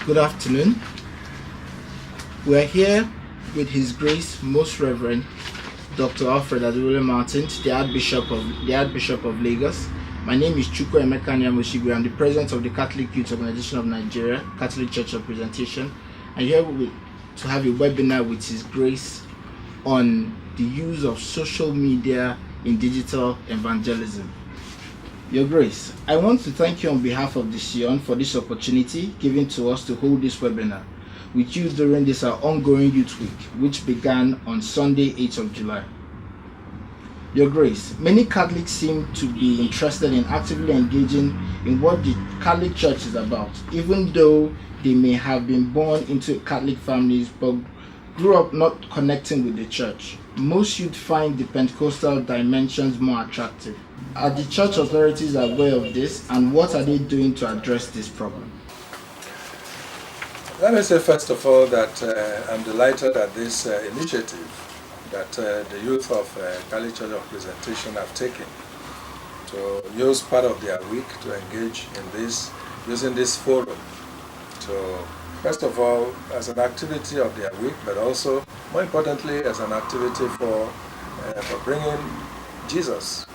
Good afternoon. We're here with His Grace Most Reverend Dr. Alfred Adewale Martin, the Archbishop of Lagos. My name is Chukwu Emeka Nyamoshigwe. I'm the President of the Catholic Youth Organization of Nigeria, Catholic Church Representation. And here to have a webinar with His Grace on the use of social media in digital evangelism. Your Grace, I want to thank you on behalf of the Sion for this opportunity given to us to hold this webinar with you during this our ongoing Youth Week, which began on Sunday, 8th of July. Your Grace, many Catholics seem to be interested in actively engaging in what the Catholic Church is about, even though they may have been born into Catholic families but grew up not connecting with the Church. Most youth find the Pentecostal dimensions more attractive. Are the Church authorities aware of this, and what are they doing to address this problem? Let me say first of all that I'm delighted at this initiative that the youth of Catholic Church Representation have taken to use part of their week to engage in this, using this forum to, first of all, as an activity of their week, but also, more importantly, as an activity for bringing Jesus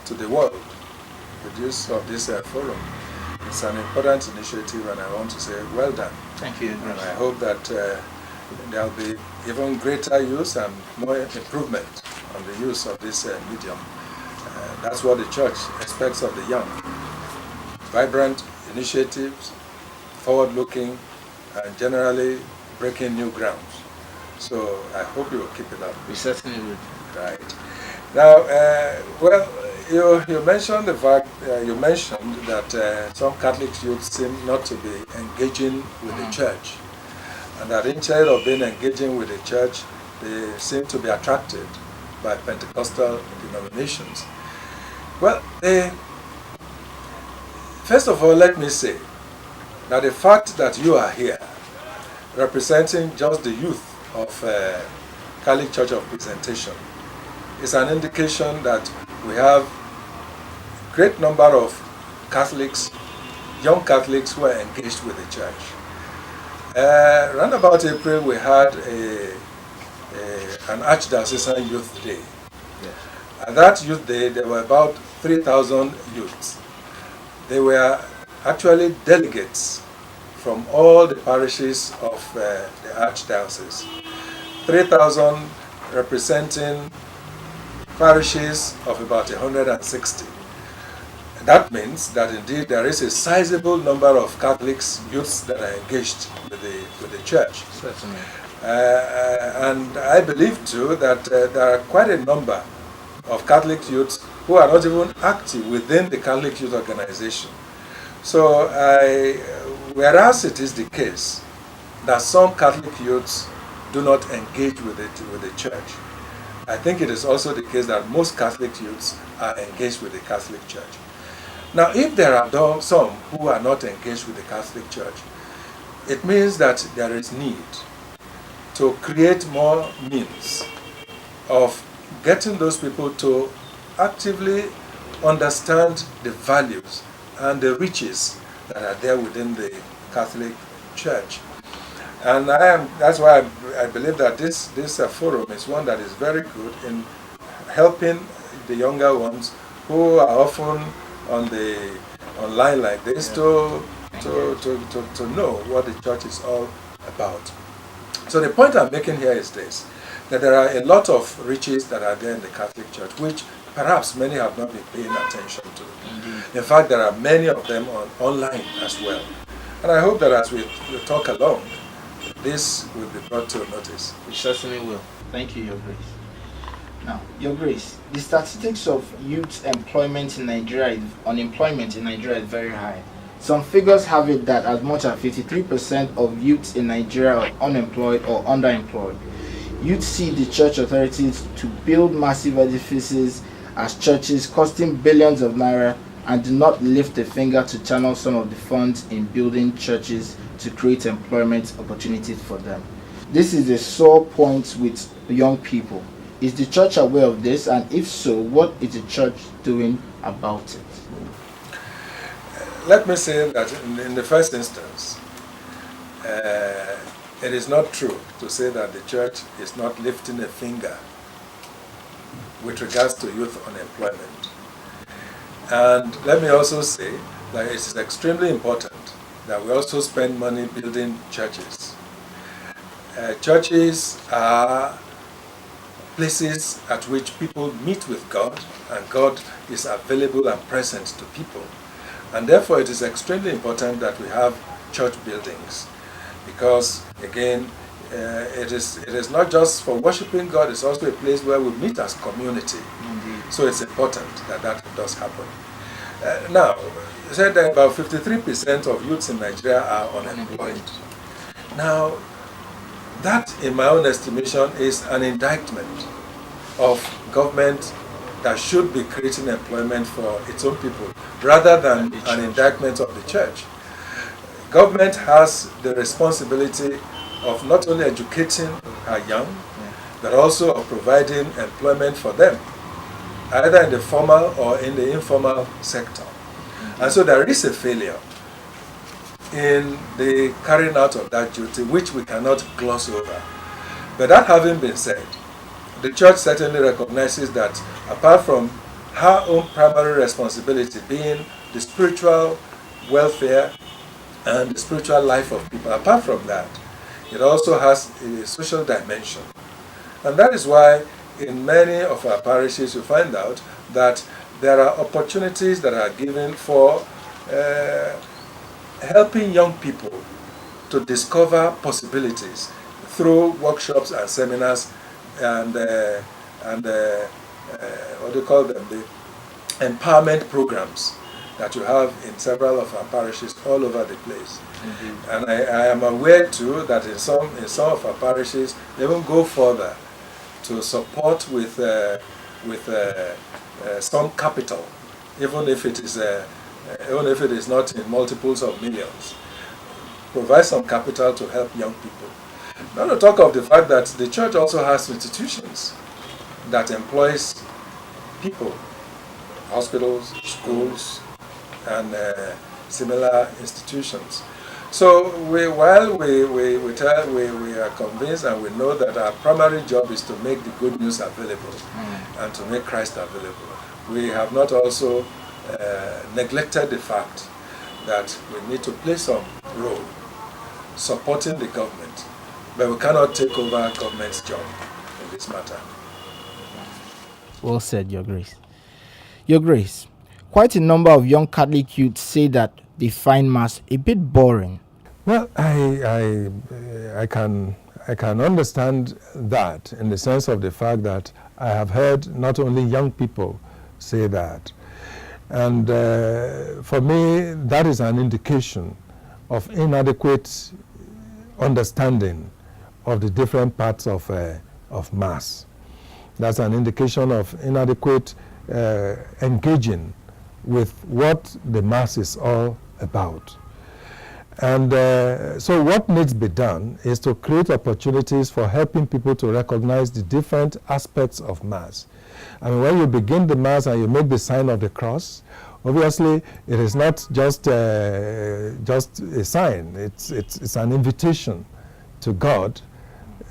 to the world with use of this forum. It's an important initiative, and I want to say well done. Thank you. And I hope that there will be even greater use and more improvement on the use of this medium. That's what the Church expects of the young. Vibrant initiatives, forward-looking, and generally breaking new ground. So I hope you will keep it up. We certainly will. Right. Now, you mentioned the fact that some Catholic youth seem not to be engaging with the Church, and that instead of being engaging with the Church, they seem to be attracted by Pentecostal denominations. Well, first of all, let me say that the fact that you are here representing just the youth of Catholic Church of Representation is an indication that we have a great number of Catholics, young Catholics who are engaged with the Church. Around about April, we had an Archdiocesan Youth Day. Yes. At that Youth Day, there were about 3,000 youths. They were actually delegates from all the parishes of the Archdiocese. 3,000 representing parishes of about 160. That means that indeed there is a sizable number of Catholics youths that are engaged with the Church. Certainly. And I believe too that there are quite a number of Catholic youths who are not even active within the Catholic Youth Organization. So whereas it is the case that some Catholic youths do not engage with the Church, I think it is also the case that most Catholic youths are engaged with the Catholic Church. Now, if there are some who are not engaged with the Catholic Church, it means that there is need to create more means of getting those people to actively understand the values and the riches that are there within the Catholic Church. And that's why I believe that this forum is one that is very good in helping the younger ones who are often online like this to know what the Church is all about. So the point I'm making here is this, that there are a lot of riches that are there in the Catholic Church, which perhaps many have not been paying attention to. Indeed. In fact, there are many of them online as well. And I hope that as we talk along, this will be brought to notice. We certainly will. Thank you, Your Grace. Now, Your Grace, the statistics of youth unemployment in Nigeria is very high. Some figures have it that as much as 53% of youths in Nigeria are unemployed or underemployed. Youth see the church authorities to build massive edifices as churches costing billions of naira and do not lift a finger to channel some of the funds in building churches to create employment opportunities for them. This is a sore point with young people. Is the church aware of this, and if so, what is the church doing about it? Let me say that in the first instance, it is not true to say that the church is not lifting a finger with regards to youth unemployment. And let me also say that it is extremely important that we also spend money building churches. Churches are places at which people meet with God, and God is available and present to people. And therefore it is extremely important that we have church buildings, because again, it is not just for worshiping God, it's also a place where we meet as community. Indeed. So it's important that that does happen. Now, you said that about 53% of youths in Nigeria are unemployed. Now, that, in my own estimation, is an indictment of government that should be creating employment for its own people, rather than an indictment of the church. Government has the responsibility of not only educating our young, but also of providing employment for them, either in the formal or in the informal sector. And so there is a failure in the carrying out of that duty, which we cannot gloss over. But that having been said, the church certainly recognizes that apart from her own primary responsibility being the spiritual welfare and the spiritual life of people, apart from that, it also has a social dimension. And that is why in many of our parishes you find out that there are opportunities that are given for helping young people to discover possibilities through workshops and seminars and what do you call them, the empowerment programs that you have in several of our parishes all over the place. Mm-hmm. And I am aware too that in some of our parishes they will go further to support with some capital, even if it is not in multiples of millions. Provide some capital to help young people. Not to talk of the fact that the church also has institutions that employs people, hospitals, schools, and similar institutions. So while we are convinced and we know that our primary job is to make the good news available and to make Christ available, we have not also neglected the fact that we need to play some role supporting the government, but we cannot take over government's job in this matter. Well said, Your Grace. Your Grace, quite a number of young Catholic youths say that they find Mass a bit boring. Well, I can understand that, in the sense of the fact that I have heard not only young people say that, and for me that is an indication of inadequate understanding of the different parts of Mass. That's an indication of inadequate engaging with what the Mass is all about. And so what needs to be done is to create opportunities for helping people to recognize the different aspects of Mass. I mean, when you begin the Mass and you make the sign of the cross, obviously it is not just a sign. It's an invitation to God,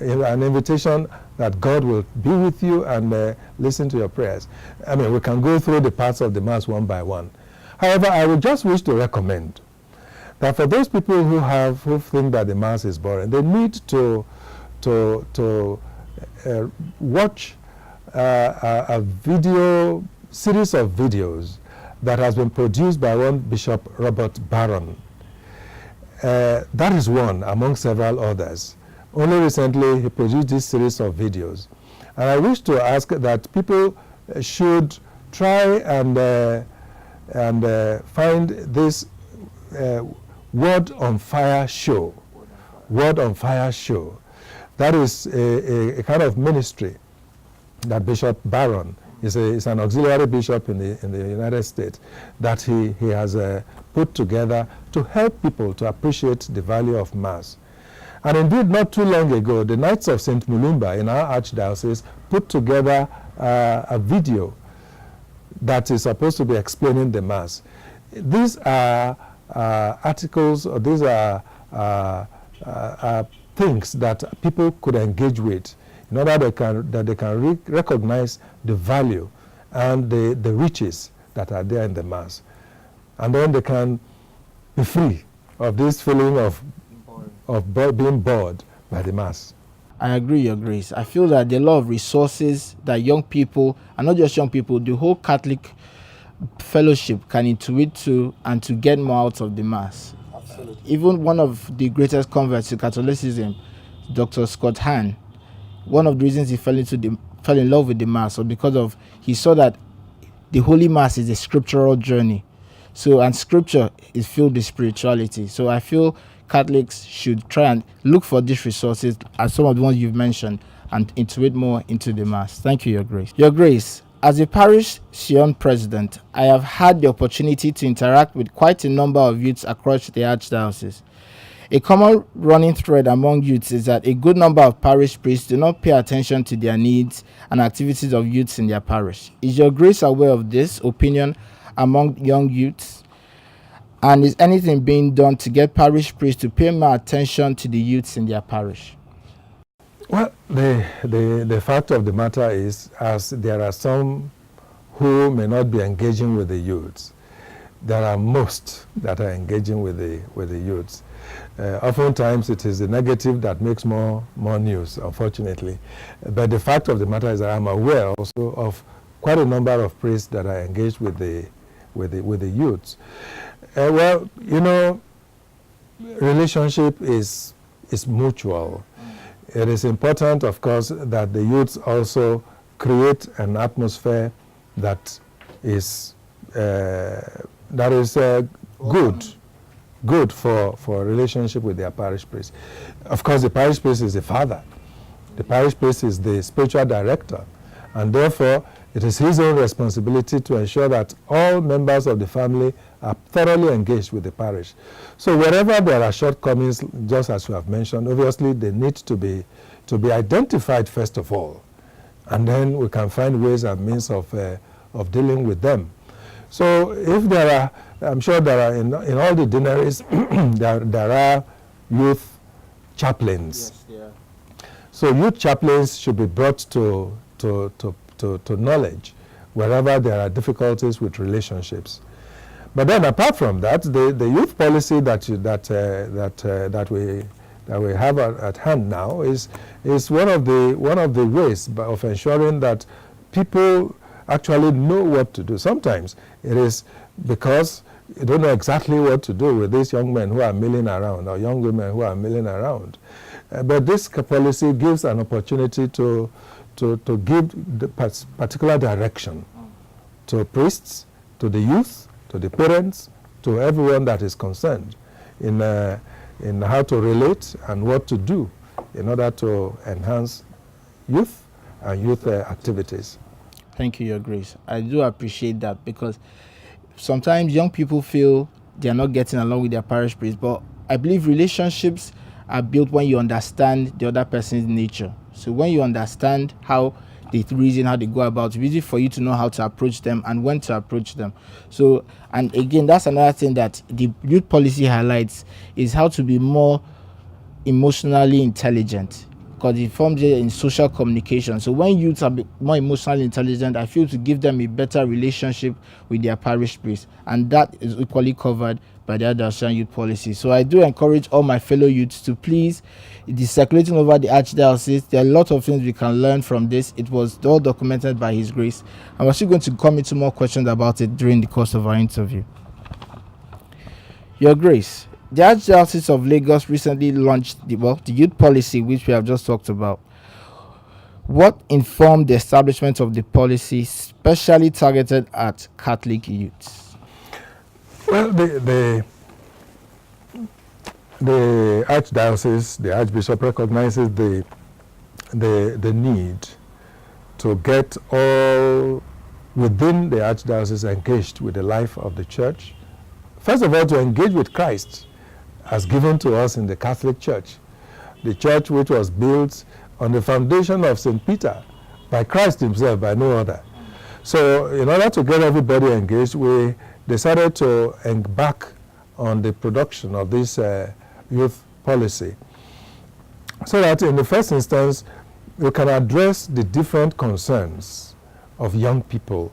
an invitation that God will be with you and listen to your prayers. I mean, we can go through the parts of the Mass one by one. However, I would just wish to recommend that for those people who think that the Mass is boring, they need to watch a series of videos that has been produced by one Bishop Robert Barron. That is one among several others. Only recently he produced this series of videos. And I wish to ask that people should try and find this Word on Fire show. Word on Fire show. That is a kind of ministry that Bishop Barron is an auxiliary bishop in the United States that he has put together to help people to appreciate the value of Mass. And indeed, not too long ago, the Knights of St. Mulumba in our archdiocese put together a video that is supposed to be explaining the Mass. These are articles, or these are are things that people could engage with in order that they can recognize the value and the riches that are there in the Mass. And then they can be free of this feeling of being bored by the Mass. I agree, Your Grace. I feel that there are a lot of resources that young people, and not just young people, the whole Catholic fellowship can intuit to and to get more out of the Mass. Absolutely. Even one of the greatest converts to Catholicism, Dr. Scott Hahn, one of the reasons he fell in love with the Mass was because he saw that the Holy Mass is a scriptural journey. So, and scripture is filled with spirituality. So I feel Catholics should try and look for these resources, as some of the ones you've mentioned, and intuit more into the Mass. Thank you, Your Grace. Your Grace, as a parish Sion president, I have had the opportunity to interact with quite a number of youths across the Archdiocese. A common running thread among youths is that a good number of parish priests do not pay attention to their needs and activities of youths in their parish. Is Your Grace aware of this opinion among young youths? And is anything being done to get parish priests to pay more attention to the youths in their parish? Well, the fact of the matter is, as there are some who may not be engaging with the youths, there are most that are engaging with the youths. Oftentimes it is the negative that makes more news, unfortunately. But the fact of the matter is that I'm aware also of quite a number of priests that are engaged with the youths. Well, you know, relationship is mutual. It is important, of course, that the youths also create an atmosphere that is good for a relationship with their parish priest. Of course, the parish priest is the father. The parish priest is the spiritual director, and therefore it is his own responsibility to ensure that all members of the family are thoroughly engaged with the parish. So wherever there are shortcomings, just as you have mentioned, obviously they need to be identified first of all, and then we can find ways and means of dealing with them. So if there are, I'm sure there are in all the deaneries, there are youth chaplains. Yes, yeah. So youth chaplains should be brought to knowledge wherever there are difficulties with relationships. But then, apart from that, the youth policy that we have at hand now is one of the ways of ensuring that people actually know what to do. Sometimes it is because you don't know exactly what to do with these young men who are milling around, or young women who are milling around. But this policy gives an opportunity to give the particular direction to priests, to the youth, to the parents, to everyone that is concerned in how to relate and what to do in order to enhance youth and youth activities. Thank you, Your Grace. I do appreciate that, because sometimes young people feel they are not getting along with their parish priest, but I believe relationships are built when you understand the other person's nature. So when you understand how they reason, how they go about, it's easy for you to know how to approach them and when to approach them. So, and again, that's another thing that the youth policy highlights, is how to be more emotionally intelligent, because it forms in social communication. So when youths are more emotionally intelligent, I feel to give them a better relationship with their parish priest, and that is equally covered by the Archdiocese youth policy. So I do encourage all my fellow youths to please, it is circulating over the Archdiocese. There are a lot of things we can learn from this. It was all documented by His Grace, and we're still going to come into more questions about it during the course of our interview. Your Grace, the Archdiocese of Lagos recently launched the youth policy, which we have just talked about. What informed the establishment of the policy, specially targeted at Catholic youths? Well, the Archdiocese, the Archbishop recognizes the need to get all within the Archdiocese engaged with the life of the Church. First of all, to engage with Christ as given to us in the Catholic Church, the Church which was built on the foundation of St. Peter by Christ himself, by no other. So in order to get everybody engaged, we decided to embark on the production of this youth policy, so that in the first instance, we can address the different concerns of young people,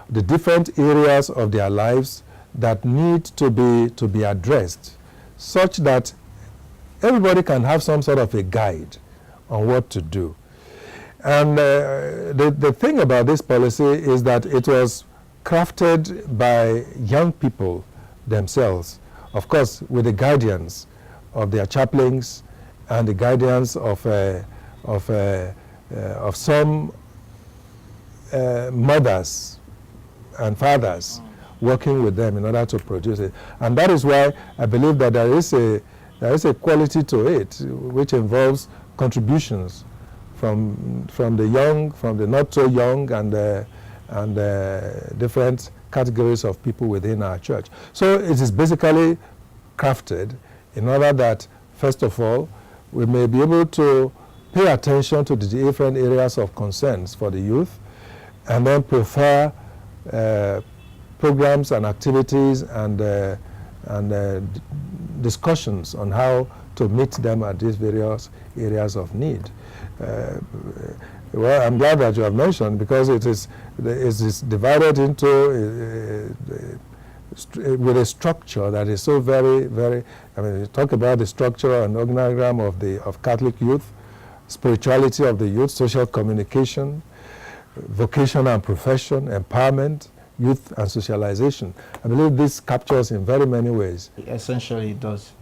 the different areas of their lives that need to be addressed, such that everybody can have some sort of a guide on what to do. And the thing about this policy is that it was crafted by young people themselves, of course with the guidance of their chaplains and the guidance of some mothers and fathers working with them in order to produce it. And that is why I believe that there is a quality to it which involves contributions from the young, from the not so young, and different categories of people within our church. So it is basically crafted in order that, first of all, we may be able to pay attention to the different areas of concerns for the youth, and then prefer programs and activities and discussions on how to meet them at these various areas of need. Well, I'm glad that you have mentioned, because it is divided into with a structure that is so very, very, I mean, you talk about the structure and organogram of Catholic youth, spirituality of the youth, social communication, vocation and profession, empowerment, youth and socialization. I believe this captures in very many ways. Essentially it does.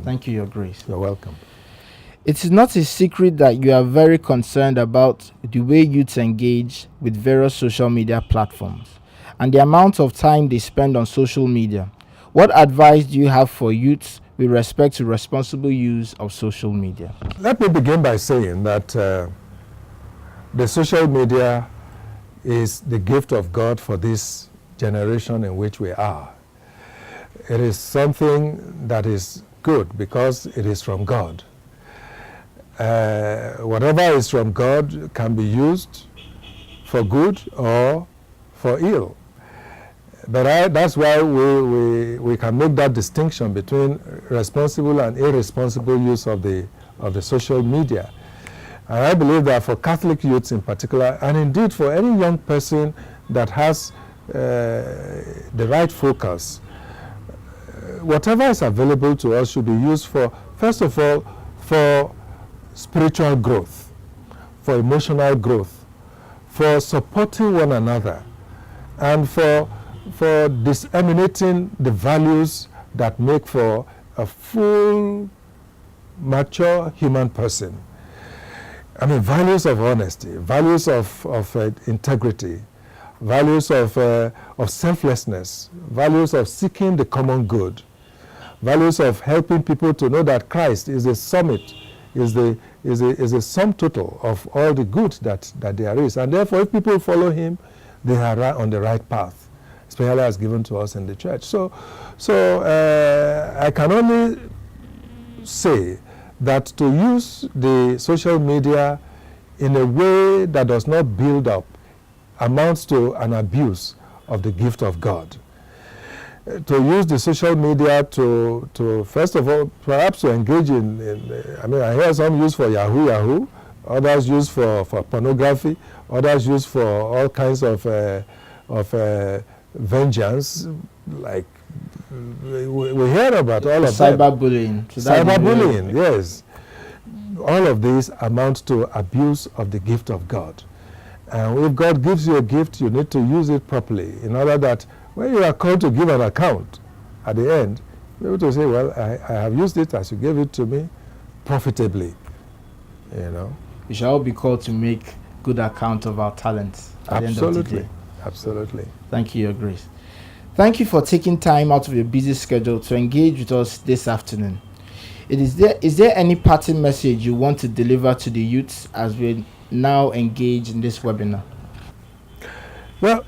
Thank you, Your Grace. You're welcome. It is not a secret that you are very concerned about the way youths engage with various social media platforms and the amount of time they spend on social media. What advice do you have for youths with respect to responsible use of social media? Let me begin by saying that the social media is the gift of God for this generation in which we are. It is something that is good because it is from God. Whatever is from God can be used for good or for ill. But that's why we can make that distinction between responsible and irresponsible use of the social media. And I believe that for Catholic youths in particular, and indeed for any young person that has the right focus, whatever is available to us should be used for, first of all, for spiritual growth, for emotional growth, for supporting one another, and for disseminating the values that make for a full, mature human person. I mean, values of honesty, values of integrity, values of selflessness, values of seeking the common good, values of helping people to know that Christ is the summit, is a sum total of all the good that there is. And therefore, if people follow him, they are on the right path, especially as given to us in the church. So I can only say that to use the social media in a way that does not build up amounts to an abuse of the gift of God. To use the social media to first of all, perhaps to engage in I mean, I hear some use for Yahoo, others use for pornography, others use for all kinds of vengeance, like we hear about all of them. Cyberbullying. Cyberbullying, yes. All of these amount to abuse of the gift of God. And if God gives you a gift, you need to use it properly in order that when you are called to give an account at the end, you're able to say, well, I have used it as you gave it to me profitably. You know. We shall all be called to make good account of our talents at the end of the day. Absolutely. Thank you, Your Grace. Thank you for taking time out of your busy schedule to engage with us this afternoon. Is there any parting message you want to deliver to the youths as we now engage in this webinar? Well,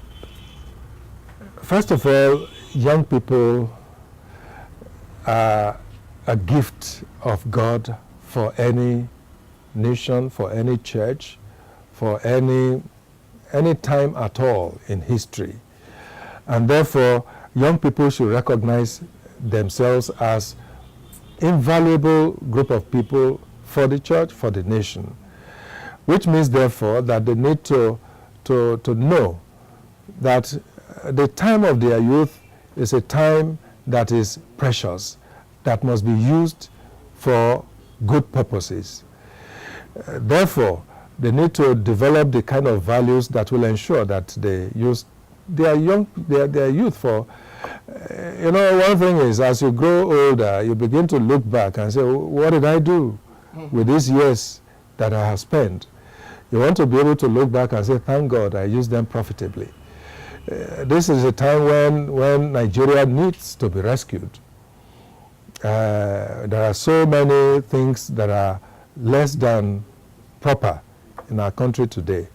first of all, young people are a gift of God for any nation, for any church, for any time at all in history. And therefore, young people should recognize themselves as invaluable group of people for the church, for the nation, which means therefore that they need to know that the time of their youth is a time that is precious, that must be used for good purposes. Therefore, they need to develop the kind of values that will ensure that they use their youth for. One thing is, as you grow older, you begin to look back and say, what did I do with these years that I have spent? You want to be able to look back and say, thank God I used them profitably. This is a time when Nigeria needs to be rescued. There are so many things that are less than proper in our country today.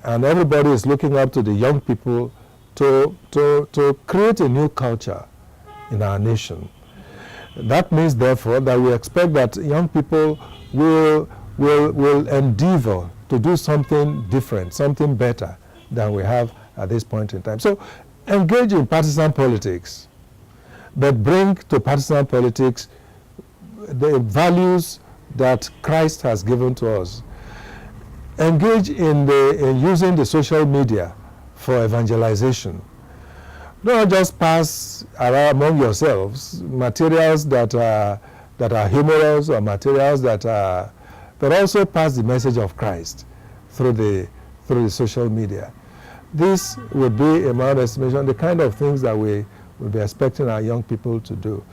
And everybody is looking up to the young people to create a new culture in our nation. That means, therefore, that we expect that young people will endeavor to do something different, something better than we have at this point in time. So engage in partisan politics, but bring to partisan politics the values that Christ has given to us. Engage in using the social media for evangelization. Don't just pass around among yourselves materials that are humorous or materials but also pass the message of Christ through the social media. This would be, in my estimation, the kind of things that we will be expecting our young people to do.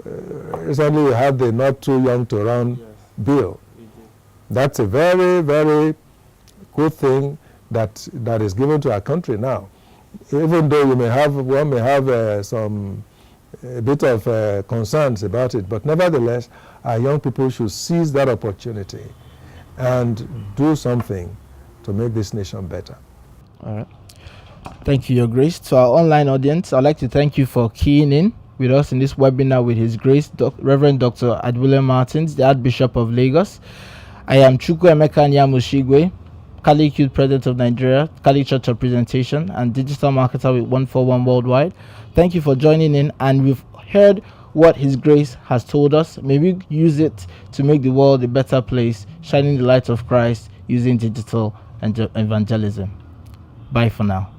Recently, we had the Not Too Young to Run bill. That's a very, very good thing that is given to our country now. Even though one may have a bit of concerns about it, but nevertheless, our young people should seize that opportunity and do something to make this nation better. All right. Thank you, Your Grace. To our online audience, I'd like to thank you for keying in with us in this webinar with His Grace, Reverend Dr. Adewale Martins, the Archbishop of Lagos. I am Chukwuemeka Nyamushigwe, Catholic Youth President of Nigeria, Catholic Church Representation, and Digital Marketer with 141 Worldwide. Thank you for joining in, and we've heard what His Grace has told us. May we use it to make the world a better place, shining the light of Christ using digital and evangelism. Bye for now.